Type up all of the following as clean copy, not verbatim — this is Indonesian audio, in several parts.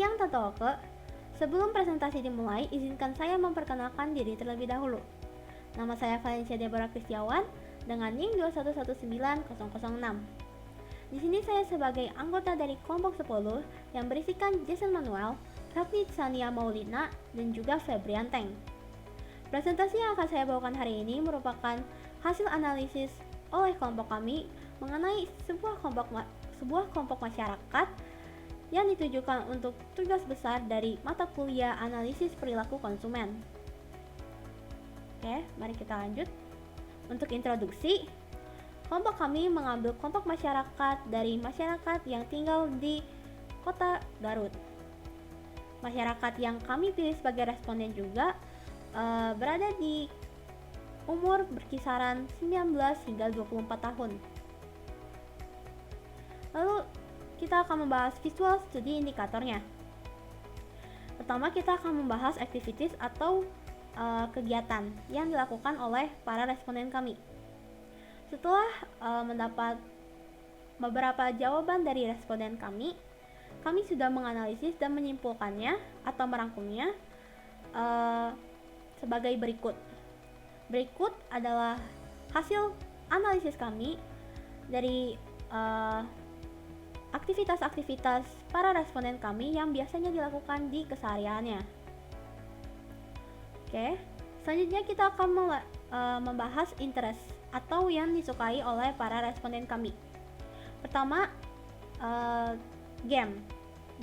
siang Tante Oke. Sebelum presentasi dimulai, izinkan saya memperkenalkan diri terlebih dahulu. Nama saya Valencia Deborah Kristiawan dengan NIM 2119006. Di sini saya sebagai anggota dari kelompok 10 yang berisikan Jason Manuel, Rafni Sania Maulina, dan juga Febrian Teng. Presentasi yang akan saya bawakan hari ini merupakan hasil analisis oleh kelompok kami mengenai sebuah kelompok masyarakat yang ditujukan untuk tugas besar dari mata kuliah analisis perilaku konsumen. Oke, mari kita lanjut. Untuk introduksi, kelompok kami mengambil kelompok masyarakat dari masyarakat yang tinggal di kota Garut. Masyarakat yang kami pilih sebagai responden juga berada di umur berkisaran 19 hingga 24 tahun. Lalu kita akan membahas visual studi indikatornya. Pertama, kita akan membahas activities atau kegiatan yang dilakukan oleh para responden kami. Setelah mendapat beberapa jawaban dari responden kami sudah menganalisis dan menyimpulkannya atau merangkumnya sebagai berikut. Berikut adalah hasil analisis kami dari aktivitas-aktivitas para responden kami yang biasanya dilakukan di kesehariannya. Oke, selanjutnya kita akan membahas interest atau yang disukai oleh para responden kami. Pertama, game.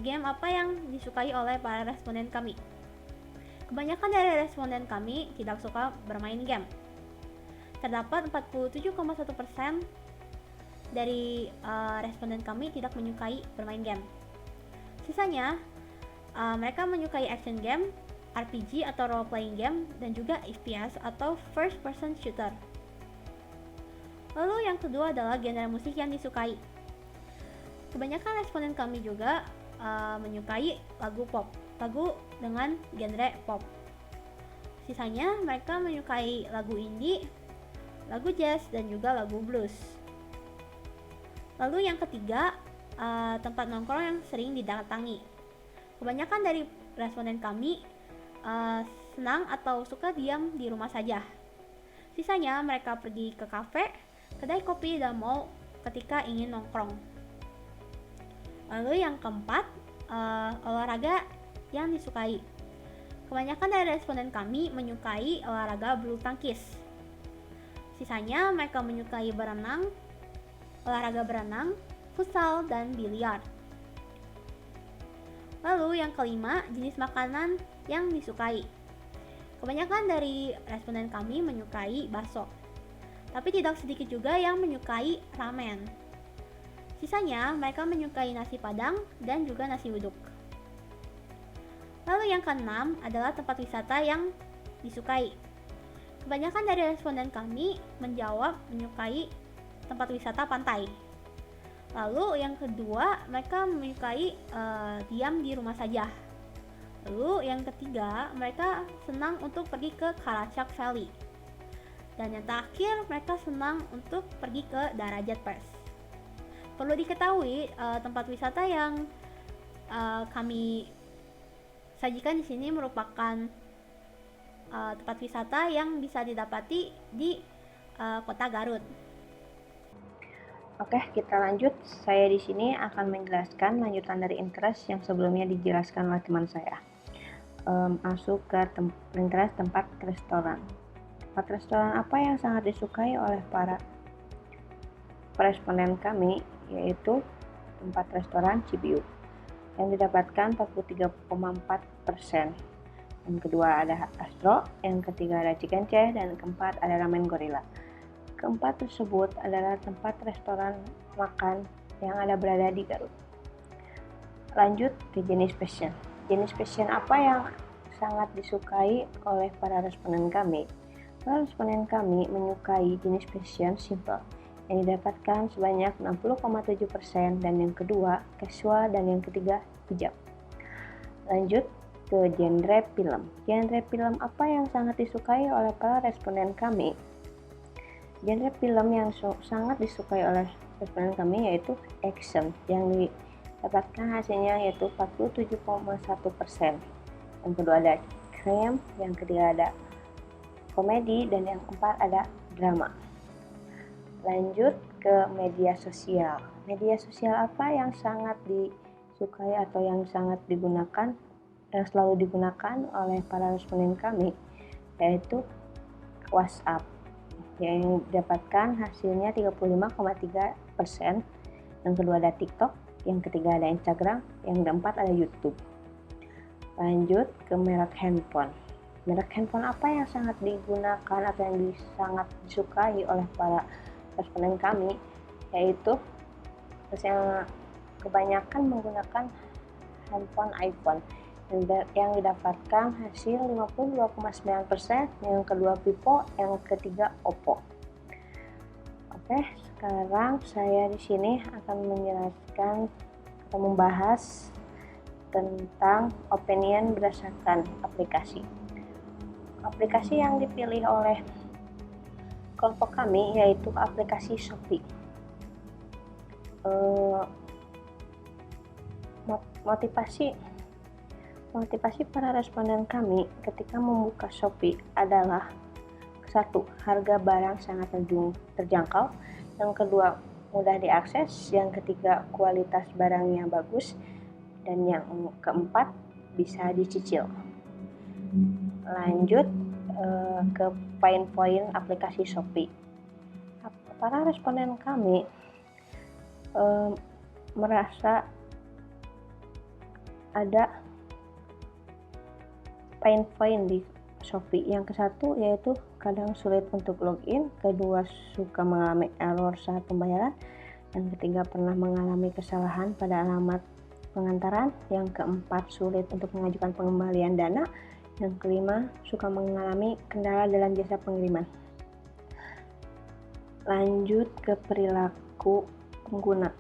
Game apa yang disukai oleh para responden kami? Kebanyakan dari responden kami tidak suka bermain game. Terdapat 47,1% dari responden kami tidak menyukai bermain game. Sisanya, mereka menyukai action game, RPG atau role playing game, dan juga FPS atau first person shooter. Lalu yang kedua adalah genre musik yang disukai. Kebanyakan responden kami juga menyukai lagu pop, lagu dengan genre pop. Sisanya mereka menyukai lagu indie, lagu jazz, dan juga lagu blues. Lalu yang ketiga, tempat nongkrong yang sering didatangi. Kebanyakan dari responden kami senang atau suka diam di rumah saja. Sisanya mereka pergi ke kafe, kedai kopi, dan mall ketika ingin nongkrong. Lalu yang keempat, olahraga yang disukai. Kebanyakan dari responden kami menyukai olahraga bulu tangkis. Sisanya mereka menyukai berenang, olahraga berenang, futsal, dan biliar. Lalu yang kelima, jenis makanan yang disukai. Kebanyakan dari responden kami menyukai bakso, tapi tidak sedikit juga yang menyukai ramen. Sisanya mereka menyukai nasi padang dan juga nasi uduk. Lalu yang keenam adalah tempat wisata yang disukai. Kebanyakan dari responden kami menjawab menyukai tempat wisata pantai. Lalu yang kedua, mereka menyukai diam di rumah saja. Lalu yang ketiga, mereka senang untuk pergi ke Karachak Valley. Dan yang terakhir, mereka senang untuk pergi ke Darajat Pers. Perlu diketahui, tempat wisata yang kami sajikan di sini merupakan tempat wisata yang bisa didapati di kota Garut. Oke, kita lanjut. Saya di sini akan menjelaskan lanjutan dari interest yang sebelumnya dijelaskan oleh teman saya. Masuk ke interest tempat restoran. Tempat restoran apa yang sangat disukai oleh para responden kami, yaitu tempat restoran Cibiu yang didapatkan 43,4%. Yang kedua ada Astro, yang ketiga ada Chicken Cheh, dan keempat ada Ramen Gorilla. Keempat tersebut adalah tempat restoran makan yang ada berada di Garut. Lanjut ke jenis passion. Jenis passion apa yang sangat disukai oleh para responden kami? Para responden kami menyukai jenis passion simple yang didapatkan sebanyak 60,7%, dan yang kedua casual, dan yang ketiga hijab. Lanjut ke genre film. Genre film apa yang sangat disukai oleh para responden kami? Genre film yang sangat disukai oleh responden kami yaitu action yang Dapatkan hasilnya yaitu 47,1%. Yang kedua ada crime, yang ketiga ada komedi, dan yang keempat ada drama. Lanjut ke media sosial. Media sosial apa yang sangat disukai atau yang sangat digunakan, yang selalu digunakan oleh para responden kami, yaitu WhatsApp, yang dapatkan hasilnya 35,3%. Yang kedua ada TikTok, yang ketiga ada Instagram, yang keempat ada YouTube. Lanjut ke merek handphone. Merek handphone apa yang sangat digunakan atau yang sangat disukai oleh para responden kami, yaitu yang kebanyakan menggunakan handphone iPhone, yang didapatkan hasil 52,9%, yang kedua Vivo, yang ketiga Oppo. Oke, sekarang saya di sini akan menjelaskan atau membahas tentang opinion berdasarkan aplikasi. Aplikasi yang dipilih oleh kelompok kami yaitu aplikasi Shopee. Motivasi para responden kami ketika membuka Shopee adalah: satu, harga barang sangat terjangkau. Yang kedua, mudah diakses. Yang ketiga, kualitas barangnya bagus. Dan yang keempat, bisa dicicil. Lanjut ke poin-poin aplikasi Shopee. Para responden kami merasa ada poin-poin di Shopee. Yang kesatu yaitu kadang sulit untuk login, kedua suka mengalami error saat pembayaran, yang ketiga pernah mengalami kesalahan pada alamat pengantaran, yang keempat sulit untuk mengajukan pengembalian dana, yang kelima suka mengalami kendala dalam jasa pengiriman. Lanjut ke perilaku pengguna.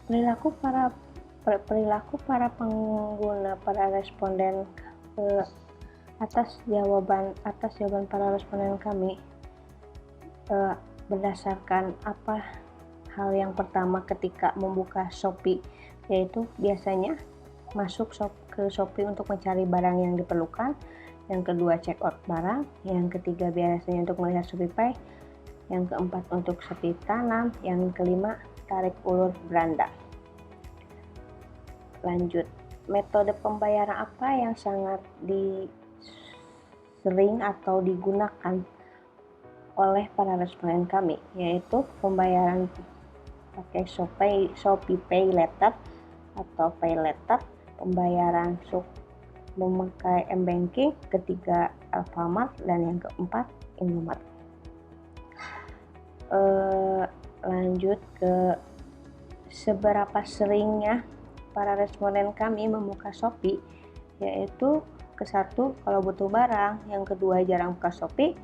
Perilaku para pengguna, para responden atas jawaban para responden kami berdasarkan apa hal yang pertama ketika membuka Shopee, yaitu biasanya masuk ke Shopee untuk mencari barang yang diperlukan, yang kedua check out barang, yang ketiga biasanya untuk melihat Shopee Pay, yang keempat untuk Shopee tanam, yang kelima tarik ulur beranda. Lanjut, metode pembayaran apa yang sangat sering atau digunakan oleh para responden kami, yaitu pembayaran pakai Shopee Pay Later atau Pay Later, pembayaran memakai M-Banking, ketiga Alfamart, dan yang keempat Indomart. Lanjut ke seberapa seringnya para responden kami membuka Shopee, yaitu ke-1 kalau butuh barang, yang kedua jarang buka Shopee,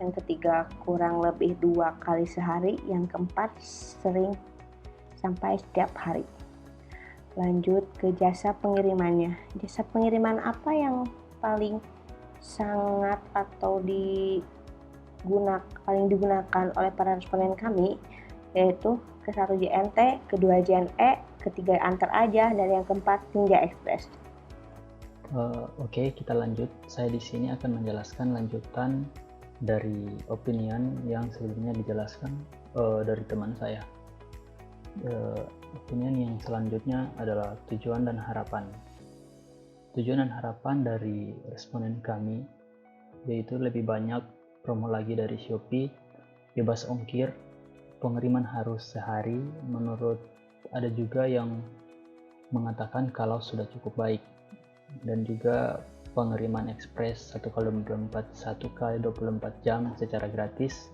yang ketiga kurang lebih 2 kali sehari, yang keempat sering sampai setiap hari. Lanjut ke jasa pengirimannya. Jasa pengiriman apa yang paling sangat atau paling digunakan oleh para responden kami, yaitu ke-1 JNT, kedua JNE, ketiga Antar Aja, dan yang keempat Ninja Express. Oke, kita lanjut. Saya di sini akan menjelaskan lanjutan dari opinion yang sebelumnya dijelaskan dari teman saya. Opinion yang selanjutnya adalah tujuan dan harapan. Tujuan dan harapan dari responden kami yaitu lebih banyak promo lagi dari Shopee, bebas ongkir, pengiriman harus sehari. Menurut ada juga yang mengatakan kalau sudah cukup baik, dan juga pengiriman ekspres 1x24 jam secara gratis,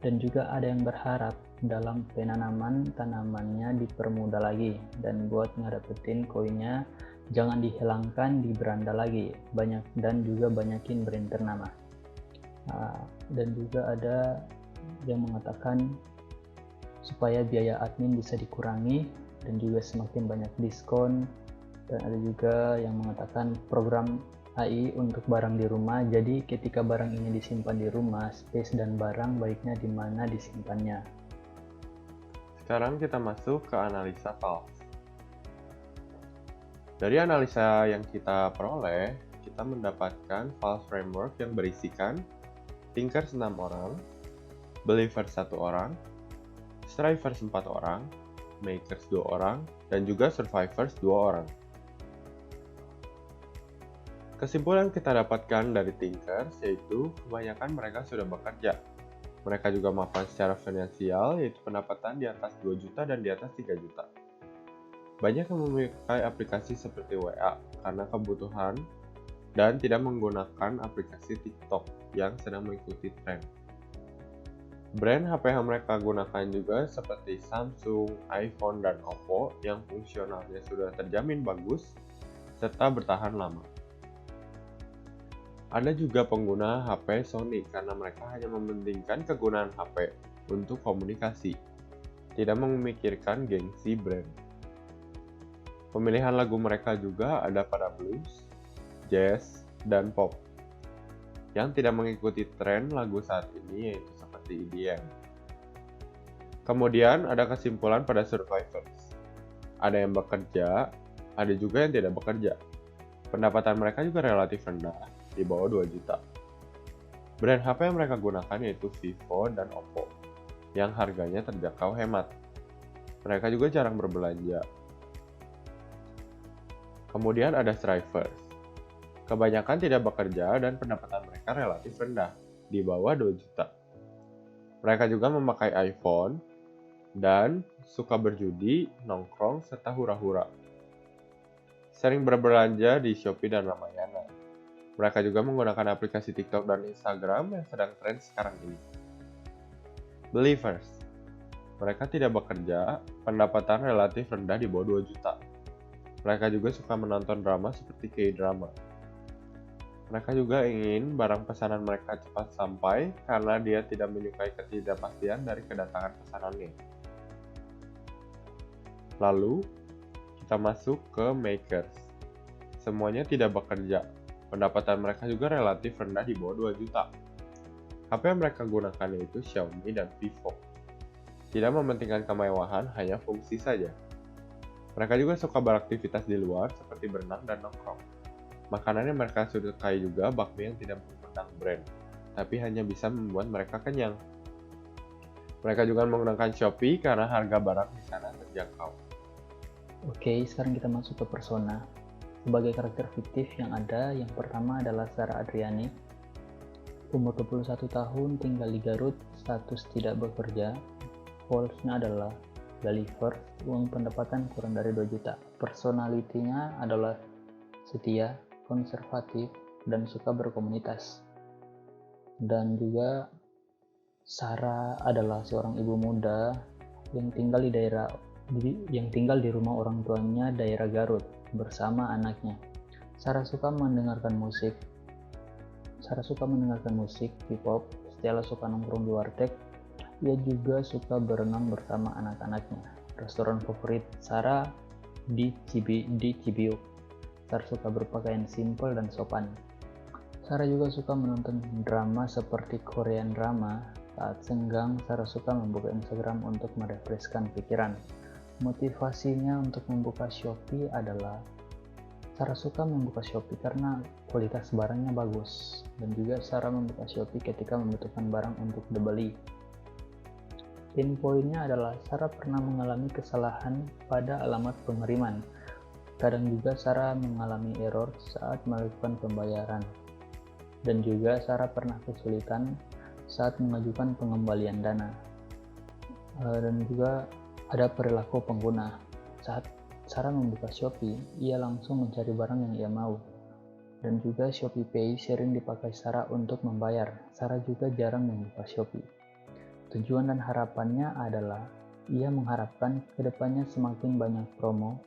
dan juga ada yang berharap dalam penanaman tanamannya dipermudah lagi, dan buat ngedapetin koinnya jangan dihilangkan di beranda lagi, dan juga banyakin brand ternama. Dan juga ada yang mengatakan supaya biaya admin bisa dikurangi dan juga semakin banyak diskon, dan ada juga yang mengatakan program AI untuk barang di rumah, jadi ketika barang ini disimpan di rumah, space dan barang baiknya di mana disimpannya. Sekarang kita masuk ke analisa Pulse. Dari analisa yang kita peroleh, kita mendapatkan Pulse Framework yang berisikan Thinkers 6 orang, Believers 1 orang, Strivers 4 orang, Makers 2 orang, dan juga Survivors 2 orang. Kesimpulan kita dapatkan dari Thinkers yaitu kebanyakan mereka sudah bekerja. Mereka juga mapan secara finansial, yaitu pendapatan di atas 2 juta dan di atas 3 juta. Banyak yang memakai aplikasi seperti WA karena kebutuhan dan tidak menggunakan aplikasi TikTok yang sedang mengikuti tren. Brand HP yang mereka gunakan juga seperti Samsung, iPhone, dan Oppo yang fungsionalnya sudah terjamin bagus serta bertahan lama. Ada juga pengguna HP Sony karena mereka hanya mementingkan kegunaan HP untuk komunikasi, tidak memikirkan gengsi brand. Pemilihan lagu mereka juga ada pada blues, jazz, dan pop, yang tidak mengikuti tren lagu saat ini yaitu seperti EDM. Kemudian ada kesimpulan pada Survivors. Ada yang bekerja, ada juga yang tidak bekerja. Pendapatan mereka juga relatif rendah, di bawah 2 juta. Brand HP yang mereka gunakan yaitu Vivo dan Oppo, yang harganya terjangkau hemat. Mereka juga jarang berbelanja. Kemudian ada Strivers. Kebanyakan tidak bekerja dan pendapatan mereka relatif rendah, di bawah 2 juta. Mereka juga memakai iPhone dan suka berjudi, nongkrong, serta hura-hura. Sering berbelanja di Shopee dan Ramayana. Mereka juga menggunakan aplikasi TikTok dan Instagram yang sedang tren sekarang ini. Believers. Mereka tidak bekerja, pendapatan relatif rendah di bawah 2 juta. Mereka juga suka menonton drama seperti K-drama. Mereka juga ingin barang pesanan mereka cepat sampai karena dia tidak menyukai ketidakpastian dari kedatangan pesanannya. Lalu, kita masuk ke Makers. Semuanya tidak bekerja. Pendapatan mereka juga relatif rendah di bawah 2 juta. HP yang mereka gunakan yaitu Xiaomi dan Vivo. Tidak mementingkan kemewahan, hanya fungsi saja. Mereka juga suka beraktivitas di luar seperti berenang dan nongkrong. Makanan yang mereka sukai juga bakmi yang tidak mengundang brand, tapi hanya bisa membuat mereka kenyang. Mereka juga menggunakan Shopee karena harga barang di sana terjangkau. Oke, sekarang kita masuk ke persona. Sebagai karakter fiktif yang ada, yang pertama adalah Sarah Adriani. Umur 21 tahun, tinggal di Garut, status tidak bekerja. Goals-nya adalah believer, uang pendapatan kurang dari 2 juta. Personality-nya adalah setia, konservatif, dan suka berkomunitas. Dan juga Sarah adalah seorang ibu muda yang tinggal di rumah orang tuanya daerah Garut bersama anaknya. Sarah suka mendengarkan musik K-pop. Stella suka nongkrong di warteg. Ia juga suka berenang bersama anak-anaknya. Restoran favorit Sarah di Cibiuk. Sarah suka berpakaian simpel dan sopan. Sarah juga suka menonton drama seperti Korean drama. Saat senggang, Sarah suka membuka Instagram untuk merefreshkan pikiran. Motivasinya untuk membuka Shopee adalah Sarah suka membuka Shopee karena kualitas barangnya bagus, dan juga Sarah membuka Shopee ketika membutuhkan barang untuk dibeli. Pain point-nya adalah Sarah pernah mengalami kesalahan pada alamat pengiriman. Kadang juga Sarah mengalami error saat melakukan pembayaran. Dan juga Sarah pernah kesulitan saat mengajukan pengembalian dana. Dan juga ada perilaku pengguna. Saat Sarah membuka Shopee, ia langsung mencari barang yang ia mau. Dan juga Shopee Pay sering dipakai Sarah untuk membayar. Sarah juga jarang membuka Shopee. Tujuan dan harapannya adalah ia mengharapkan kedepannya semakin banyak promo,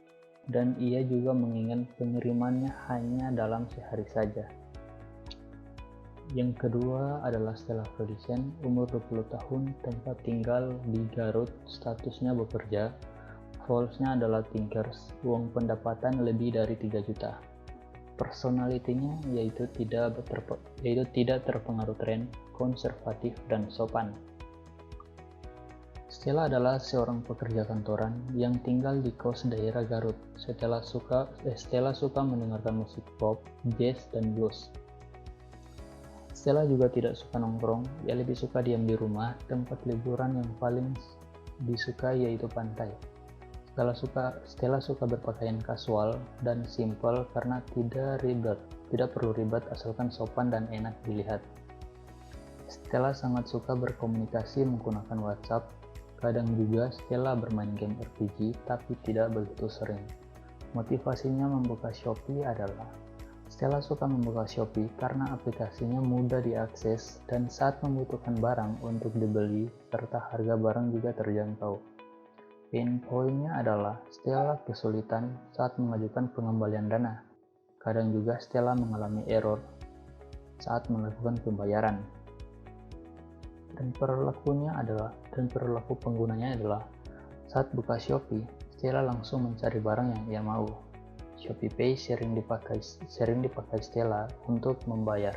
dan ia juga menginginkan pengirimannya hanya dalam sehari saja. Yang kedua adalah Stella Fredisen, umur 20 tahun, tempat tinggal di Garut, statusnya bekerja. Goals-nya adalah Thinkers, uang pendapatan lebih dari 3 juta. Personality-nya yaitu tidak terpengaruh tren, konservatif, dan sopan. Stella adalah seorang pekerja kantoran yang tinggal di kos daerah Garut. Stella suka mendengarkan musik pop, jazz, dan blues. Stella juga tidak suka nongkrong, ia lebih suka diam di rumah. Tempat liburan yang paling disukai yaitu pantai. Stella suka berpakaian kasual dan simpel karena tidak perlu ribet asalkan sopan dan enak dilihat. Stella sangat suka berkomunikasi menggunakan WhatsApp. Kadang juga Stella bermain game RPG, tapi tidak begitu sering. Motivasinya membuka Shopee adalah Stella suka membuka Shopee karena aplikasinya mudah diakses dan saat membutuhkan barang untuk dibeli, serta harga barang juga terjangkau. Pain point-nya adalah Stella kesulitan saat mengajukan pengembalian dana. Kadang juga Stella mengalami error saat melakukan pembayaran. Dan perilaku penggunanya adalah saat buka Shopee, Stella langsung mencari barang yang ia mau. ShopeePay sering dipakai Stella untuk membayar.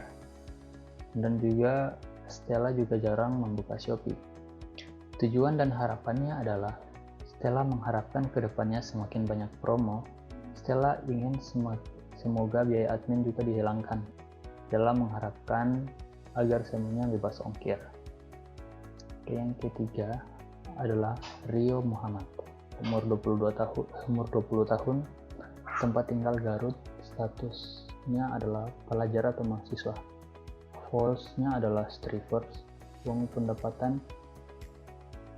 Dan juga Stella juga jarang membuka Shopee. Tujuan dan harapannya adalah Stella mengharapkan kedepannya semakin banyak promo. Stella ingin semoga biaya admin juga dihilangkan. Stella mengharapkan agar semuanya bebas ongkir. Oke, yang ketiga adalah Rio Muhammad, umur 20 tahun, tempat tinggal Garut, statusnya adalah pelajar atau mahasiswa. Goals-nya adalah strippers, uang pendapatan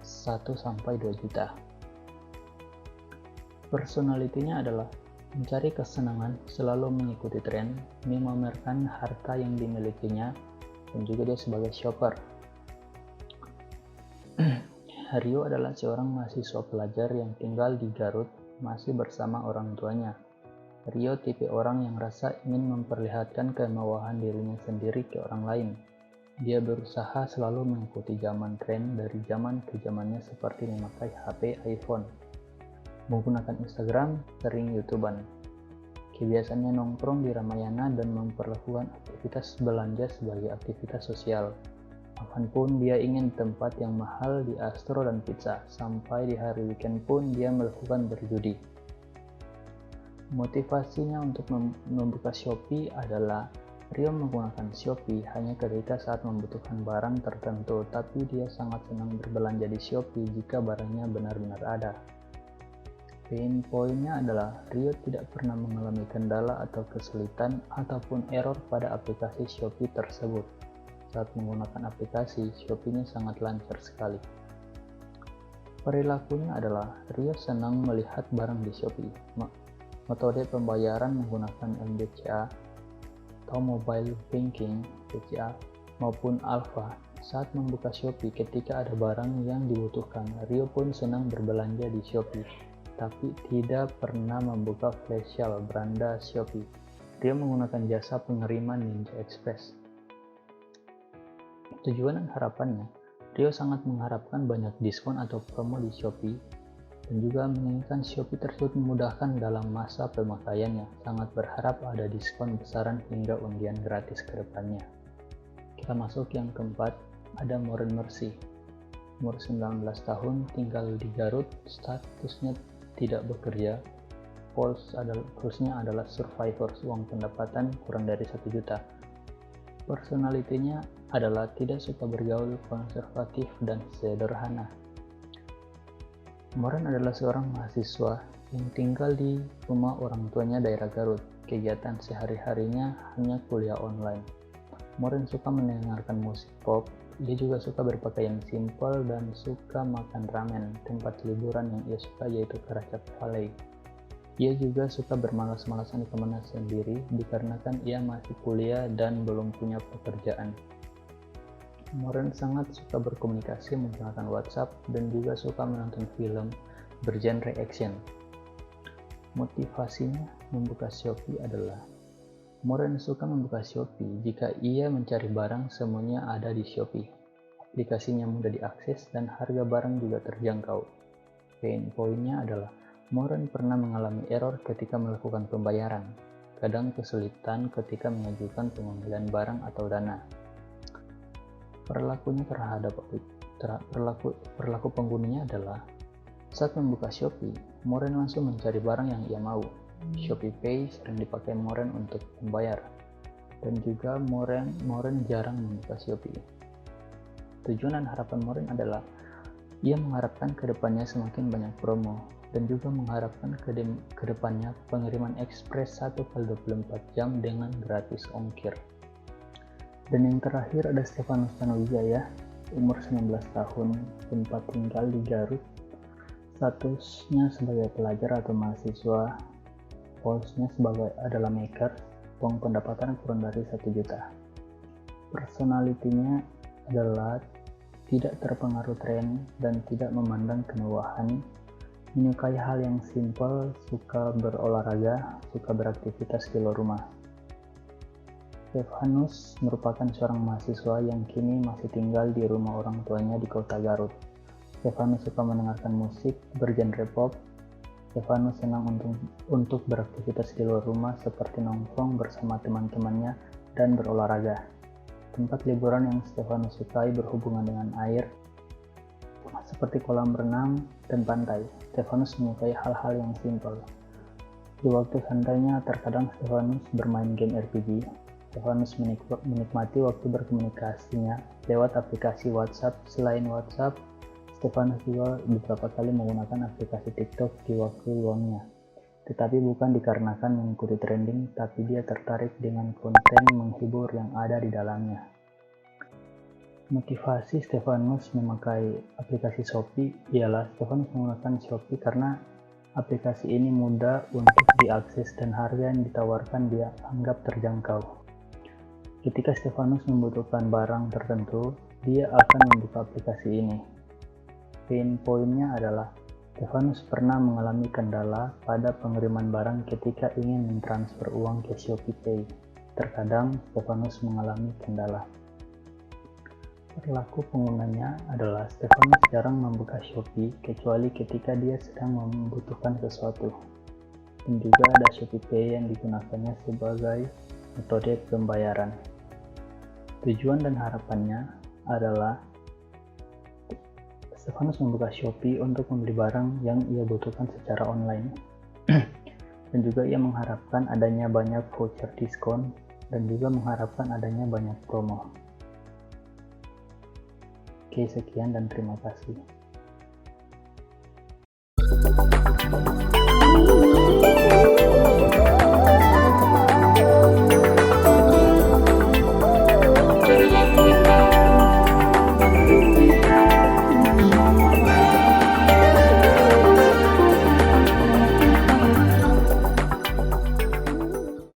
1-2 juta. Personalitinya adalah mencari kesenangan, selalu mengikuti tren, memamerkan harta yang dimilikinya, dan juga dia sebagai shopper. Rio adalah seorang mahasiswa pelajar yang tinggal di Garut, masih bersama orang tuanya. Rio tipe orang yang rasa ingin memperlihatkan kemewahan dirinya sendiri ke orang lain. Dia berusaha selalu mengikuti zaman tren dari zaman ke zamannya, seperti memakai HP iPhone, menggunakan Instagram, sering YouTuber. Kebiasaannya nongkrong di Ramayana dan memperlakukan aktivitas belanja sebagai aktivitas sosial. Kapanpun dia ingin tempat yang mahal di Astro dan pizza, sampai di hari weekend pun dia melakukan berjudi. Motivasinya untuk membuka Shopee adalah Rio menggunakan Shopee hanya ketika saat membutuhkan barang tertentu, tapi dia sangat senang berbelanja di Shopee jika barangnya benar-benar ada. Pain point-nya adalah Rio tidak pernah mengalami kendala atau kesulitan ataupun error pada aplikasi Shopee tersebut. Saat menggunakan aplikasi, Shopee-nya sangat lancar sekali. Perilakunya adalah Rio senang melihat barang di Shopee. Metode pembayaran menggunakan MBCA atau Mobile Banking BCA maupun Alpha. Saat membuka Shopee ketika ada barang yang dibutuhkan, Rio pun senang berbelanja di Shopee, tapi tidak pernah membuka flash sale beranda Shopee. Rio menggunakan jasa pengiriman Ninja Express. Tujuan dan harapannya, Rio sangat mengharapkan banyak diskon atau promo di Shopee, dan juga menginginkan Shopee tersebut memudahkan dalam masa pemakaiannya. Sangat berharap ada diskon besaran hingga undian gratis ke depannya. Kita masuk yang keempat, ada Moren Mercy. Umur 19 tahun, tinggal di Garut, statusnya tidak bekerja. Goals-nya adalah survivors, uang pendapatan kurang dari 1 juta. Personalitinya adalah tidak suka bergaul, konservatif, dan sederhana. Moren adalah seorang mahasiswa yang tinggal di rumah orang tuanya daerah Garut. Kegiatan sehari-harinya hanya kuliah online. Moren suka mendengarkan musik pop. Dia juga suka berpakaian simpel dan suka makan ramen. Tempat liburan yang ia suka yaitu Karachat Valley. Ia juga suka bermalas-malasan di kamarnya sendiri dikarenakan ia masih kuliah dan belum punya pekerjaan. Moren sangat suka berkomunikasi menggunakan WhatsApp dan juga suka menonton film bergenre action. Motivasinya membuka Shopee adalah Moren suka membuka Shopee jika ia mencari barang semuanya ada di Shopee. Aplikasinya mudah diakses dan harga barang juga terjangkau. Pain point-nya adalah Moren pernah mengalami error ketika melakukan pembayaran, kadang kesulitan ketika mengajukan pengembalian barang atau dana. Perilakunya terhadap Perilaku penggunanya adalah saat membuka Shopee, Moren langsung mencari barang yang ia mau. Shopee Pay sering dipakai Moren untuk membayar, dan juga Moren jarang membuka Shopee. Tujuan dan harapan Moren adalah ia mengharapkan kedepannya semakin banyak promo, dan juga mengharapkan kedepannya pengiriman ekspres 1x24 jam dengan gratis ongkir. Dan yang terakhir ada Stefanus Tanuwijaya, umur 19 tahun, tempat tinggal di Garut, statusnya sebagai pelajar atau mahasiswa, posnya adalah maker, uang pendapatan kurang dari 1 juta. Personalitinya adalah tidak terpengaruh tren dan tidak memandang kemewahan, menyukai hal yang simpel, suka berolahraga, suka beraktivitas di luar rumah. Stefanus merupakan seorang mahasiswa yang kini masih tinggal di rumah orang tuanya di kota Garut. Stefanus suka mendengarkan musik bergenre pop. Stefanus senang untuk beraktivitas di luar rumah seperti nongkrong bersama teman-temannya dan berolahraga. Tempat liburan yang Stefanus sukai berhubungan dengan air, seperti kolam renang dan pantai. Stefanus menyukai hal-hal yang simpel. Di waktu santainya, terkadang Stefanus bermain game RPG. Stefanus menikmati waktu berkomunikasinya lewat aplikasi WhatsApp. Selain WhatsApp, Stefanus juga beberapa kali menggunakan aplikasi TikTok di waktu luangnya. Tetapi bukan dikarenakan mengikuti trending, tapi dia tertarik dengan konten menghibur yang ada di dalamnya. Motivasi Stefanus memakai aplikasi Shopee ialah Stefanus menggunakan Shopee karena aplikasi ini mudah untuk diakses dan harga yang ditawarkan dia anggap terjangkau. Ketika Stefanus membutuhkan barang tertentu, dia akan membuka aplikasi ini. Pain point-nya adalah Stefanus pernah mengalami kendala pada pengiriman barang ketika ingin mentransfer uang ke Shopee Pay. Terkadang Stefanus mengalami kendala. Perilaku penggunanya adalah Stefanus jarang membuka Shopee kecuali ketika dia sedang membutuhkan sesuatu. Dan juga ada Shopee Pay yang digunakannya sebagai metode pembayaran. Tujuan dan harapannya adalah Stefanus membuka Shopee untuk membeli barang yang ia butuhkan secara online. Dan juga ia mengharapkan adanya banyak voucher diskon dan juga mengharapkan adanya banyak promo. Oke, sekian dan terima kasih.